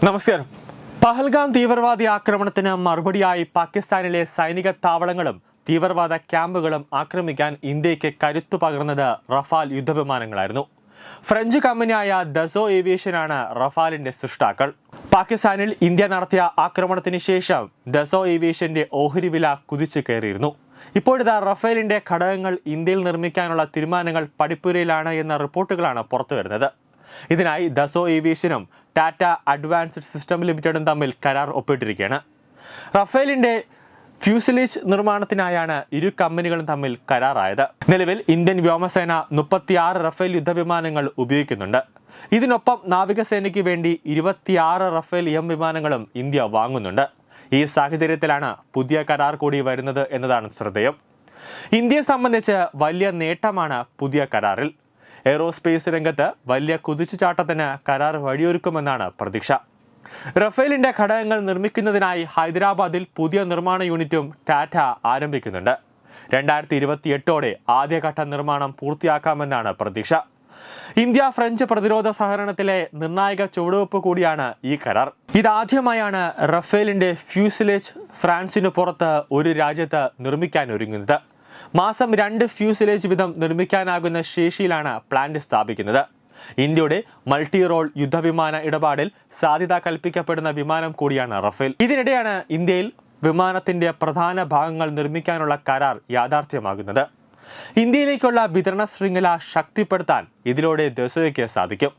നമസ്കാരം. പഹൽഗാം തീവ്രവാദി ആക്രമണത്തിന് മറുപടിയായി പാകിസ്ഥാനിലെ സൈനിക താവളങ്ങളും തീവ്രവാദ ക്യാമ്പുകളും ആക്രമിക്കാൻ ഇന്ത്യക്ക് കരുത്തു പകർന്നത് റഫാൽ യുദ്ധവിമാനങ്ങളായിരുന്നു. ഫ്രഞ്ച് കമ്പനിയായ ദസോ ഏവിയേഷനാണ് റഫാലിന്റെ സൃഷ്ടാക്കൾ. പാകിസ്ഥാനിൽ ഇന്ത്യ നടത്തിയ ആക്രമണത്തിന് ശേഷം ദസോ ഏവിയേഷന്റെ ഓഹരി വില കുതിച്ചു കയറിയിരുന്നു. ഇപ്പോഴിതാ റഫേലിന്റെ ഘടകങ്ങൾ ഇന്ത്യയിൽ നിർമ്മിക്കാനുള്ള തീരുമാനങ്ങൾ പടിപ്പുരയിലാണ് എന്ന റിപ്പോർട്ടുകളാണ് പുറത്തുവരുന്നത്. ഇതിനായി ദസോ ഏവിയേഷനും ടാറ്റ അഡ്വാൻസ്ഡ് സിസ്റ്റം ലിമിറ്റഡും തമ്മിൽ കരാർ ഒപ്പിട്ടിരിക്കുകയാണ്. റഫേലിന്റെ ഫ്യൂസലേജ് നിർമ്മാണത്തിനായാണ് ഇരു കമ്പനികളും തമ്മിൽ കരാറായത്. നിലവിൽ ഇന്ത്യൻ വ്യോമസേന 36 റഫേൽ യുദ്ധവിമാനങ്ങൾ ഉപയോഗിക്കുന്നുണ്ട്. ഇതിനൊപ്പം നാവികസേനയ്ക്ക് വേണ്ടി 26 റഫേൽ വിമാനങ്ങളും ഇന്ത്യ വാങ്ങുന്നുണ്ട്. ഈ സാഹചര്യത്തിലാണ് പുതിയ കരാർ കൂടി വരുന്നത് എന്നതാണ് ശ്രദ്ധേയം. ഇന്ത്യയെ സംബന്ധിച്ച് വലിയ നേട്ടമാണ് പുതിയ കരാറിൽ. എയ്റോസ്പേസ് രംഗത്ത് വലിയ കുതിച്ചുചാട്ടത്തിന് കരാർ വഴിയൊരുക്കുമെന്നാണ് പ്രതീക്ഷ. റഫേലിന്റെ ഘടകങ്ങൾ നിർമ്മിക്കുന്നതിനായി ഹൈദരാബാദിൽ പുതിയ നിർമ്മാണ യൂണിറ്റും ടാറ്റ ആരംഭിക്കുന്നുണ്ട്. 2028ഓടെ ആദ്യഘട്ട നിർമ്മാണം പൂർത്തിയാക്കാമെന്നാണ് പ്രതീക്ഷ. ഇന്ത്യ ഫ്രഞ്ച് പ്രതിരോധ സഹകരണത്തിലെ നിർണായക ചുവടുവെപ്പ് കൂടിയാണ് ഈ കരാർ. ഇതാദ്യമായാണ് റഫേലിന്റെ ഫ്യൂസലേജ് ഫ്രാൻസിന് പുറത്ത് ഒരു രാജ്യത്ത് നിർമ്മിക്കാൻ ഒരുങ്ങുന്നത്. മാസം 2 ഫ്യൂസലേജ് വീതം നിർമ്മിക്കാനാകുന്ന ശേഷിയിലാണ് പ്ലാന്റ് സ്ഥാപിക്കുന്നത്. ഇന്ത്യയുടെ മൾട്ടി റോൾ യുദ്ധവിമാന ഇടപാടിൽ സാധ്യത കൽപ്പിക്കപ്പെടുന്ന വിമാനം കൂടിയാണ് റഫേൽ. ഇതിനിടെയാണ് ഇന്ത്യയിൽ വിമാനത്തിന്റെ പ്രധാന ഭാഗങ്ങൾ നിർമ്മിക്കാനുള്ള കരാർ യാഥാർത്ഥ്യമാകുന്നത്. ഇന്ത്യയിലേക്കുള്ള വിതരണ ശൃംഖല ശക്തിപ്പെടുത്താൻ ഇതിലൂടെ ദസോയ്ക്ക് സാധിക്കും.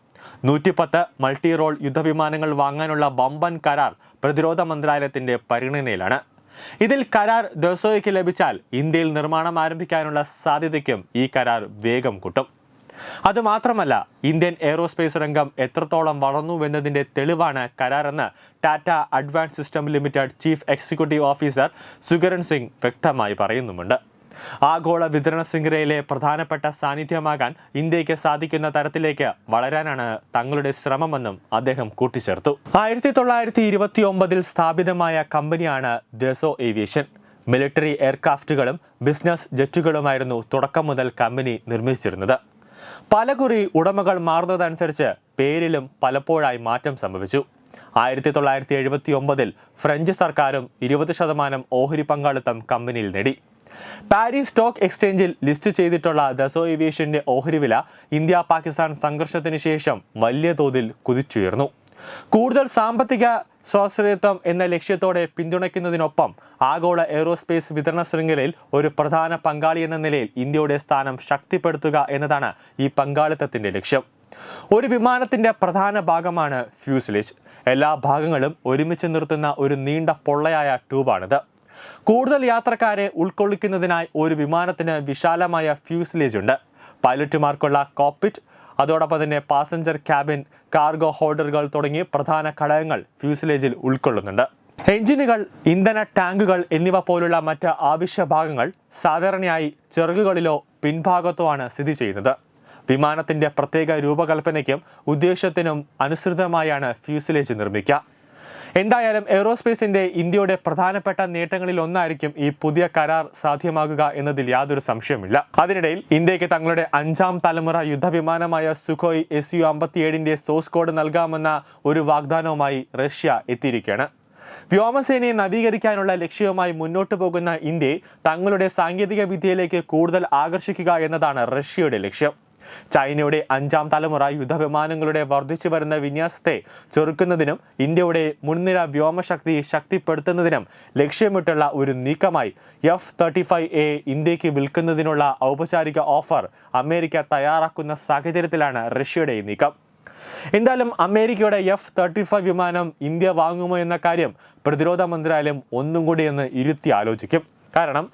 110 മൾട്ടി റോൾ യുദ്ധവിമാനങ്ങൾ വാങ്ങാനുള്ള വമ്പൻ കരാർ പ്രതിരോധ മന്ത്രാലയത്തിന്റെ പരിഗണനയിലാണ്. ഇതിൽ കരാർ ദസോയ്ക്ക് ലഭിച്ചാൽ ഇന്ത്യയിൽ നിർമ്മാണം ആരംഭിക്കാനുള്ള സാധ്യതയ്ക്കും ഈ കരാർ വേഗം കൂട്ടും. അതുമാത്രമല്ല, ഇന്ത്യൻ എയ്റോസ്പേസ് രംഗം എത്രത്തോളം വളർന്നുവെന്നതിന്റെ തെളിവാണ് കരാറെന്ന് Tata advanced system limited chief executive officer Sukaran Singh വ്യക്തമായി പറയുന്നുമുണ്ട്. ആഗോള വിതരണ ശൃംഖലയിലെ പ്രധാനപ്പെട്ട സാന്നിധ്യമാകാൻ ഇന്ത്യക്ക് സാധിക്കുന്ന തരത്തിലേക്ക് വളരാനാണ് തങ്ങളുടെ ശ്രമമെന്നും അദ്ദേഹം കൂട്ടിച്ചേർത്തു. 1929 സ്ഥാപിതമായ കമ്പനിയാണ് ദസോ ഏവിയേഷൻ. മിലിറ്ററി എയർക്രാഫ്റ്റുകളും ബിസിനസ് ജെറ്റുകളുമായിരുന്നു തുടക്കം മുതൽ കമ്പനി നിർമ്മിച്ചിരുന്നത്. പലകുറി ഉടമകൾ മാറുന്നതനുസരിച്ച് പേരിലും പലപ്പോഴായി മാറ്റം സംഭവിച്ചു. 1979 ഫ്രഞ്ച് സർക്കാരും 20% ഓഹരി പങ്കാളിത്തം കമ്പനിയിൽ നേടി. പാരീസ് സ്റ്റോക്ക് എക്സ്ചേഞ്ചിൽ ലിസ്റ്റ് ചെയ്തിട്ടുള്ള ദസോ ഏവിയേഷന്റെ ഓഹരി വില ഇന്ത്യ പാകിസ്ഥാൻ സംഘർഷത്തിന് ശേഷം വലിയ തോതിൽ കുതിച്ചുയർന്നു. കൂടുതൽ സാമ്പത്തിക സ്വാശ്രയത്വം എന്ന ലക്ഷ്യത്തോടെ പിന്തുണയ്ക്കുന്നതിനൊപ്പം ആഗോള എയ്റോസ്പേസ് വിതരണ ശൃംഖലയിൽ ഒരു പ്രധാന പങ്കാളി എന്ന നിലയിൽ ഇന്ത്യയുടെ സ്ഥാനം ശക്തിപ്പെടുത്തുക എന്നതാണ് ഈ പങ്കാളിത്തത്തിന്റെ ലക്ഷ്യം. ഒരു വിമാനത്തിന്റെ പ്രധാന ഭാഗമാണ് ഫ്യൂസലേജ്. എല്ലാ ഭാഗങ്ങളും ഒരുമിച്ച് നിർത്തുന്ന ഒരു നീണ്ട പൊള്ളയായ ട്യൂബാണിത്. കൂടുതൽ യാത്രക്കാരെ ഉൾക്കൊള്ളിക്കുന്നതിനായി ഒരു വിമാനത്തിന് വിശാലമായ ഫ്യൂസലേജ് ഉണ്ട്. പൈലറ്റുമാർക്കുള്ള കോക്പിറ്റ്, അതോടൊപ്പം തന്നെ പാസഞ്ചർ ക്യാബിൻ, കാർഗോ ഹോൾഡറുകൾ തുടങ്ങി പ്രധാന ഘടകങ്ങൾ ഫ്യൂസലേജിൽ ഉൾക്കൊള്ളുന്നുണ്ട്. എഞ്ചിനുകൾ, ഇന്ധന ടാങ്കുകൾ എന്നിവ പോലുള്ള മറ്റ് ആവശ്യ ഭാഗങ്ങൾ സാധാരണയായി ചിറകുകളിലോ പിൻഭാഗത്തോ ആണ് സ്ഥിതി ചെയ്യുന്നത്. വിമാനത്തിന്റെ പ്രത്യേക രൂപകൽപ്പനയ്ക്കും ഉദ്ദേശത്തിനും അനുസൃതമായാണ് ഫ്യൂസലേജ് നിർമ്മിക്കുക. എന്തായാലും എയ്റോസ്പേസിന്റെ ഇന്ത്യയുടെ പ്രധാനപ്പെട്ട നേട്ടങ്ങളിൽ ഒന്നായിരിക്കും ഈ പുതിയ കരാർ സാധ്യമാകുക എന്നതിൽ യാതൊരു സംശയമില്ല. അതിനിടയിൽ ഇന്ത്യക്ക് തങ്ങളുടെ 5ാം തലമുറ യുദ്ധവിമാനമായ സുഖോയ് Su-57ന്റെ സോഴ്സ് കോഡ് നൽകാമെന്ന ഒരു വാഗ്ദാനവുമായി റഷ്യ എത്തിയിരിക്കുകയാണ്. വ്യോമസേനയെ നവീകരിക്കാനുള്ള ലക്ഷ്യവുമായി മുന്നോട്ടു പോകുന്ന ഇന്ത്യയെ തങ്ങളുടെ സാങ്കേതിക വിദ്യയിലേക്ക് കൂടുതൽ ആകർഷിക്കുക എന്നതാണ് റഷ്യയുടെ ലക്ഷ്യം. ചൈനയുടെ 5ാം തലമുറ യുദ്ധവിമാനങ്ങളുടെ വർദ്ധിച്ചു വരുന്ന വിന്യാസത്തെ ചെറുക്കുന്നതിനും ഇന്ത്യയുടെ മുൻനിര വ്യോമശക്തി ശക്തിപ്പെടുത്തുന്നതിനും ലക്ഷ്യമിട്ടുള്ള ഒരു നീക്കമായി F-35A ഇന്ത്യക്ക് വിൽക്കുന്നതിനുള്ള ഔപചാരിക ഓഫർ അമേരിക്ക തയ്യാറാക്കുന്ന സാഹചര്യത്തിലാണ് റഷ്യയുടെ ഈ നീക്കം. എന്തായാലും അമേരിക്കയുടെ F-35 വിമാനം ഇന്ത്യ വാങ്ങുമോ എന്ന കാര്യം പ്രതിരോധ മന്ത്രാലയം ഒന്നും കൂടി ഒന്ന് ഇരുത്തി ആലോചിക്കും. കാരണം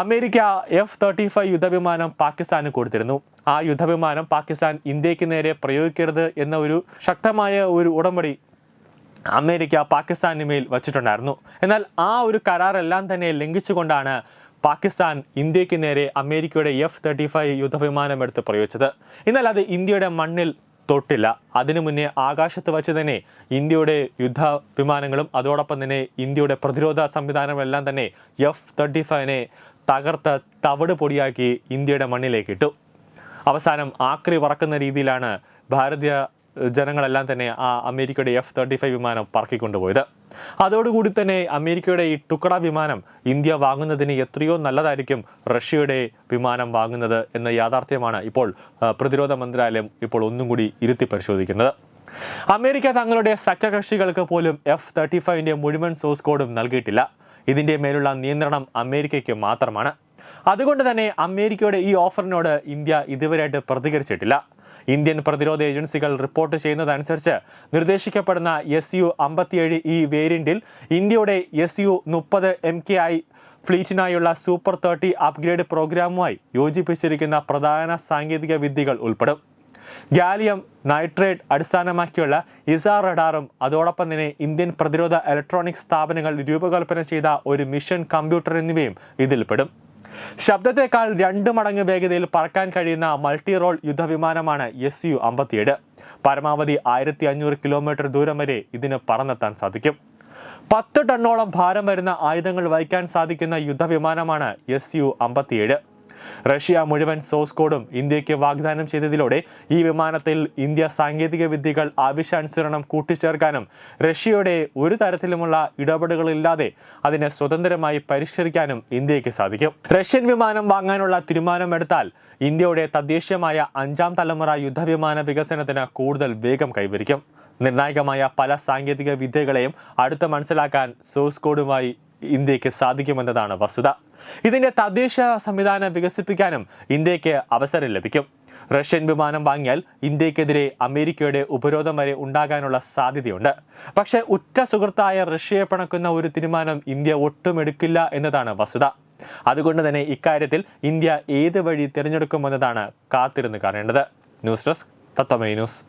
അമേരിക്ക F-35 യുദ്ധവിമാനം പാകിസ്ഥാന് കൊടുത്തിരുന്നു. ആ യുദ്ധവിമാനം പാകിസ്ഥാൻ ഇന്ത്യക്ക് നേരെ പ്രയോഗിക്കരുത് എന്ന ഒരു ശക്തമായ ഒരു ഉടമ്പടി അമേരിക്ക പാകിസ്ഥാന് മേൽ വച്ചിട്ടുണ്ടായിരുന്നു. എന്നാൽ ആ ഒരു കരാറെല്ലാം തന്നെ ലംഘിച്ചുകൊണ്ടാണ് പാകിസ്ഥാൻ ഇന്ത്യക്ക് നേരെ അമേരിക്കയുടെ F-35 യുദ്ധവിമാനം എടുത്ത് പ്രയോഗിച്ചത്. എന്നാൽ അത് ഇന്ത്യയുടെ മണ്ണിൽ തൊട്ടില്ല. അതിനു മുന്നേ ആകാശത്ത് വച്ച് തന്നെ ഇന്ത്യയുടെ യുദ്ധ വിമാനങ്ങളും അതോടൊപ്പം തന്നെ ഇന്ത്യയുടെ പ്രതിരോധ സംവിധാനമെല്ലാം തന്നെ F-35നെ തകർത്ത് തവിട് പൊടിയാക്കി ഇന്ത്യയുടെ മണ്ണിലേക്ക് ഇട്ടു. അവസാനം ആക്രി പറക്കുന്ന രീതിയിലാണ് ഭാരതീയ ജനങ്ങളെല്ലാം തന്നെ ആ അമേരിക്കയുടെ F-35 വിമാനം പറക്കിക്കൊണ്ടുപോയത്. അതോടുകൂടി തന്നെ അമേരിക്കയുടെ ഈ ടുക്കട വിമാനം ഇന്ത്യ വാങ്ങുന്നതിന് എത്രയോ നല്ലതായിരിക്കും റഷ്യയുടെ വിമാനം വാങ്ങുന്നത് എന്ന യാഥാർത്ഥ്യമാണ് ഇപ്പോൾ പ്രതിരോധ മന്ത്രാലയം ഇപ്പോൾ ഒന്നും കൂടി ഇരുത്തി പരിശോധിക്കുന്നത്. അമേരിക്ക തങ്ങളുടെ സഖ്യകക്ഷികൾക്ക് പോലും F-35 മുഴുവൻ സോഴ്സ് കോഡും നൽകിയിട്ടില്ല. ഇതിന്റെ മേലുള്ള നിയന്ത്രണം അമേരിക്കയ്ക്ക് മാത്രമാണ്. അതുകൊണ്ട് തന്നെ അമേരിക്കയുടെ ഈ ഓഫറിനോട് ഇന്ത്യ ഇതുവരെയായിട്ട് പ്രതികരിച്ചിട്ടില്ല. ഇന്ത്യൻ പ്രതിരോധ ഏജൻസികൾ റിപ്പോർട്ട് ചെയ്യുന്നതനുസരിച്ച് നിർദ്ദേശിക്കപ്പെടുന്ന Su-57 വേരിയന്റിൽ ഇന്ത്യയുടെ Su-30 MKI ഫ്ലീറ്റിനായുള്ള സൂപ്പർ 30 അപ്ഗ്രേഡ് പ്രോഗ്രാമുമായി യോജിപ്പിച്ചിരിക്കുന്ന പ്രധാന സാങ്കേതിക വിദ്യകൾ ഉൾപ്പെടും. ഗാലിയം നൈട്രേറ്റ് അടിസ്ഥാനമാക്കിയുള്ള ഇസാ റഡാറും അതോടൊപ്പം തന്നെ ഇന്ത്യൻ പ്രതിരോധ ഇലക്ട്രോണിക്സ് സ്ഥാപനങ്ങൾ രൂപകൽപ്പന ചെയ്ത ഒരു മിഷൻ കമ്പ്യൂട്ടർ എന്നിവയും ഇതിൽപ്പെടും. ശബ്ദത്തെക്കാൾ 2 മടങ്ങ് വേഗതയിൽ പറക്കാൻ കഴിയുന്ന മൾട്ടി റോൾ യുദ്ധവിമാനമാണ് Su-57. പരമാവധി 1500 കിലോമീറ്റർ ദൂരം വരെ ഇതിന് പറന്നെത്താൻ സാധിക്കും. 10 ടണ്ണോളം ഭാരം വരുന്ന ആയുധങ്ങൾ വഹിക്കാൻ സാധിക്കുന്ന യുദ്ധവിമാനമാണ് Su-57. റഷ്യ മുഴുവൻ സോഴ്സ് കോഡും ഇന്ത്യക്ക് വാഗ്ദാനം ചെയ്തതിലൂടെ ഈ വിമാനത്തിൽ ഇന്ത്യ സാങ്കേതിക വിദ്യകൾ ആവശ്യാനുസരണം കൂട്ടിച്ചേർക്കാനും റഷ്യയുടെ ഒരു തരത്തിലുമുള്ള ഇടപെടലുകളില്ലാതെ അതിനെ സ്വതന്ത്രമായി പരിഷ്കരിക്കാനും ഇന്ത്യക്ക് സാധിക്കും. റഷ്യൻ വിമാനം വാങ്ങാനുള്ള തീരുമാനമെടുത്താൽ ഇന്ത്യയുടെ തദ്ദേശീയമായ 5ാം തലമുറ യുദ്ധവിമാന വികസനത്തിന് കൂടുതൽ വേഗം കൈവരിക്കും. നിർണായകമായ പല സാങ്കേതിക വിദ്യകളെയും അടുത്ത് മനസ്സിലാക്കാൻ സോഴ്സ് കോഡുമായി ഇന്ത്യക്ക് സാധിക്കുമെന്നതാണ് വസ്തുത. ഇതിന്റെ തദ്ദേശ സംവിധാനം വികസിപ്പിക്കാനും ഇന്ത്യക്ക് അവസരം ലഭിക്കും. റഷ്യൻ വിമാനം വാങ്ങിയാൽ ഇന്ത്യക്കെതിരെ അമേരിക്കയുടെ ഉപരോധം വരെ ഉണ്ടാകാനുള്ള സാധ്യതയുണ്ട്. പക്ഷേ ഉറ്റ സുഹൃത്തായ റഷ്യയെ പിണക്കുന്ന ഒരു തീരുമാനം ഇന്ത്യ ഒട്ടും എടുക്കില്ല എന്നതാണ് വസ്തുത. അതുകൊണ്ട് തന്നെ ഇക്കാര്യത്തിൽ ഇന്ത്യ ഏത് വഴി തിരഞ്ഞെടുക്കുമെന്നതാണ് കാത്തിരുന്ന് കാണേണ്ടത്. ന്യൂസ് ഡെസ്ക് തത്വമൈ ന്യൂസ്.